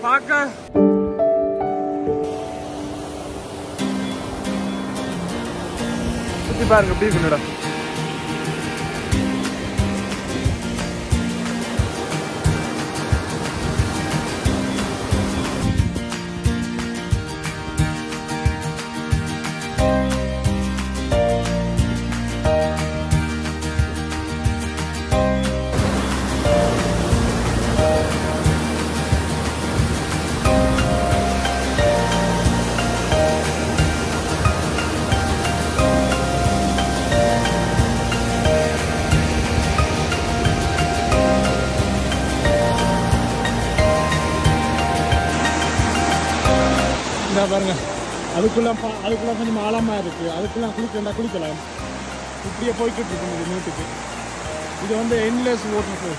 பார்க்க சுத்தி பாருங்க எப்படி இருக்குடா. பாருங்க அதுக்குள்ள கொஞ்சம் ஆழமா இருக்கு. அதுக்குள்ள குளிக்கலாம். இப்படியே போய்கிட்டு இருக்கு நோட்டுக்கு. இது வந்து என்லெஸ் வாட்டர் ஃபால்.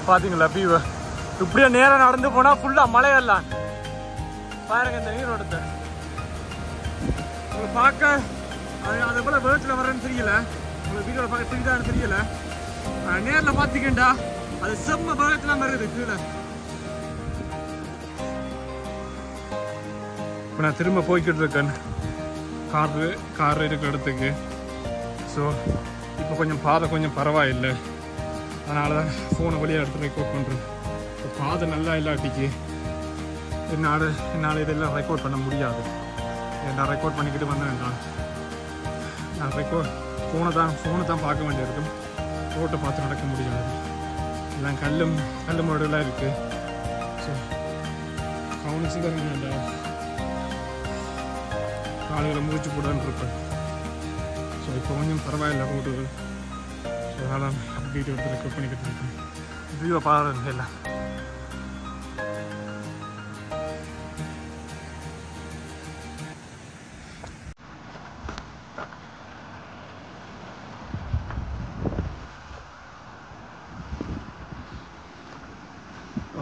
பாத்தீங்களா வியூ? இப்படியே நேரம் நடந்து போனா ஃபுல்லா மழை வரலாம். பாருங்க இந்த நீரோட்டத்தை பார்க்க. அது போல வேர்ட்ஸ்ல வரேன்னு தெரியல, உங்களுக்கு வீடியோல பார்க்க தெரியுதான்னு தெரியல. நேரில் பார்த்தீங்கண்டா அது செம்ம வேர்ட்ஸ்லாம் வருது கீழே. இப்போ நான் திரும்ப போய்கிட்டு இருக்கேன் கார் இருக்கிற இடத்துக்கு. ஸோ இப்போ கொஞ்சம் பாதை கொஞ்சம் பரவாயில்லை. அதனால தான் ஃபோனை வழியாக எடுத்து ரெக்கார்ட் பண்ணுறேன். இப்போ பாதை நல்லா இல்லாட்டிக்கு என்னால் இதெல்லாம் ரெக்கார்ட் பண்ண முடியாது. நான் ரெக்கார்ட் பண்ணிக்கிட்டு வந்தேன்டா. நான் ஃபோனை தான் பார்க்க வேண்டியிருக்கும். ரோட்டை பார்த்து நடக்க முடியாது. எல்லாம் கல் முறையெல்லாம் இருக்குது. ஸோ கவனிச்சு தான் வேண்டாம். காலையில் முடிச்சு போடான்னு இருப்பேன். ஸோ இப்போ கொஞ்சம் பரவாயில்லை ரோடுகள். ஸோ அதனால் வீடியோ எடுத்து ரெக்கார்ட் பண்ணிக்கிட்டு இருக்கேன். வியூவை பாருங்க எல்லாம்.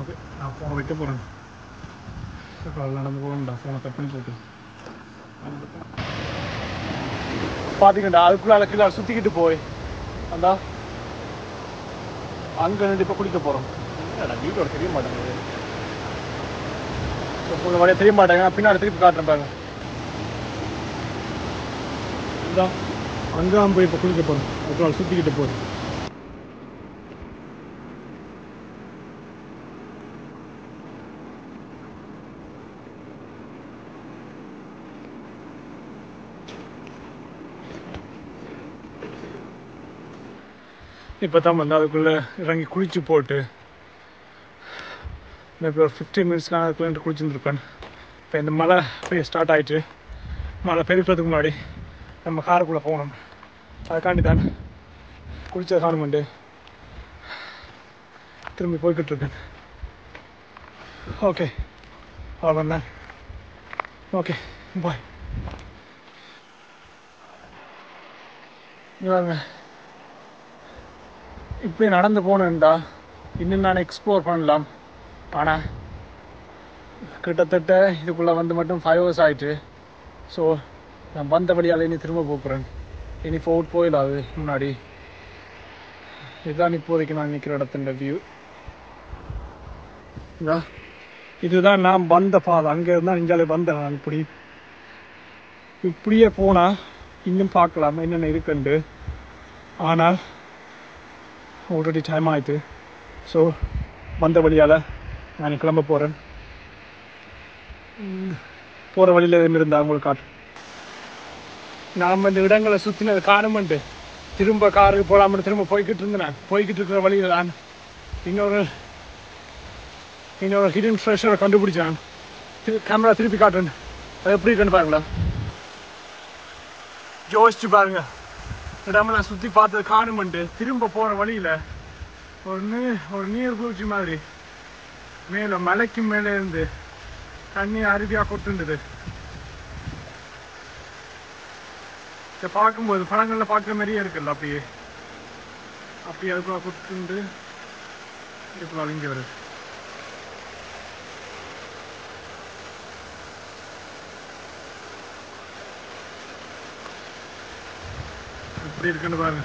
ஓகே, நான் ஃபோனை வைக்க போகிறேன். காலையில் நடந்து போகணும்டா. ஃபோனை கட் பண்ணி போட்டு பாத்தீங்கடா. அதுக்குள்ள கீழே சுத்திக்கிட்டு போய் அந்த அங்க நின்று இப்ப குளிக்க போறோம். வீட்டோட தெரிய மாட்டேங்குது. வழியா தெரிய மாட்டாங்க. பின்னாடி திருப்பி காட்டுறேன் பாருங்க. அங்க போய் இப்ப குளிக்க போறோம். அதுக்குள்ள சுத்திக்கிட்டு போய் இப்போ தான் வந்து அதுக்குள்ளே இறங்கி குளிச்சு போட்டு இப்போ ஒரு 15 மினிட்ஸ் நான் அதுக்குள்ளே குளிச்சுருப்பேன். இப்போ இந்த மழை பெய்ய ஸ்டார்ட் ஆகிட்டு மழை பெருக்கிறதுக்கு முன்னாடி நம்ம காருக்குள்ளே போகணும். அதுக்காண்டி தான் குளிச்ச காணுமெண்டு திரும்பி போய்கிட்டு இருக்கேன். ஓகே அவ்வளோதான். Okay bye. இவாங்க இப்படி நடந்து போனேன்டா இன்னும் நான் எக்ஸ்ப்ளோர் பண்ணலாம். ஆனால் கிட்டத்தட்ட இதுக்குள்ளே வந்து மட்டும் 5 hours ஆகிட்டு. ஸோ நான் வந்த வழியால் இனி திரும்ப போகிறேன். இனி ஃபோர்ட் போயிடாது முன்னாடி. இதுதான் இப்போதைக்கு நான் நிற்கிற இடத்துல வியூ. இதுதான் நான் வந்த பாதை. அங்கே இருந்தால் இஞ்சாலே வந்தேன். நான் இப்படியே போனால் இன்னும் பார்க்கலாம் என்னென்ன இருக்குண்டு. ஆனால் ஆல்ரெடி டைம் ஆகிட்டு. ஸோ வந்த வழியால் நான் கிளம்ப போகிறேன். போகிற வழியில் எதுவும் இருந்தால் உங்களுக்கு காட்டுறேன். நாம் இந்த இடங்களை சுற்றினது காணுமெண்டு திரும்ப காருக்கு போகலாம்னு திரும்ப போய்கிட்டு இருந்தேன். போய்கிட்டு இருக்கிற வழியில் நான் இன்னொரு ஹிடன் ஃப்ரெஷரை கண்டுபிடிச்சேன். கேமரா திருப்பி காட்டுறேன். அது எப்படி இருக்குன்னு பாருங்களா. யோசிச்சு பாருங்க. இடமெல்லாம் சுற்றி பார்த்தது காணுமெண்டு திரும்ப போகிற வழியில் ஒரு நீர்வீழ்ச்சி மாதிரி மேலே மலைக்கு மேலே இருந்து தண்ணி அருவியாக கொட்டுண்டது. இதை பார்க்கும்போது படங்களில் பார்க்குற மாதிரியே இருக்குல்ல. அப்படியே அதுக்குள்ள கொட்டுண்டு இதுக்குள்ள இங்கே வருது. எப்படி இருக்குன்னு பாருங்க.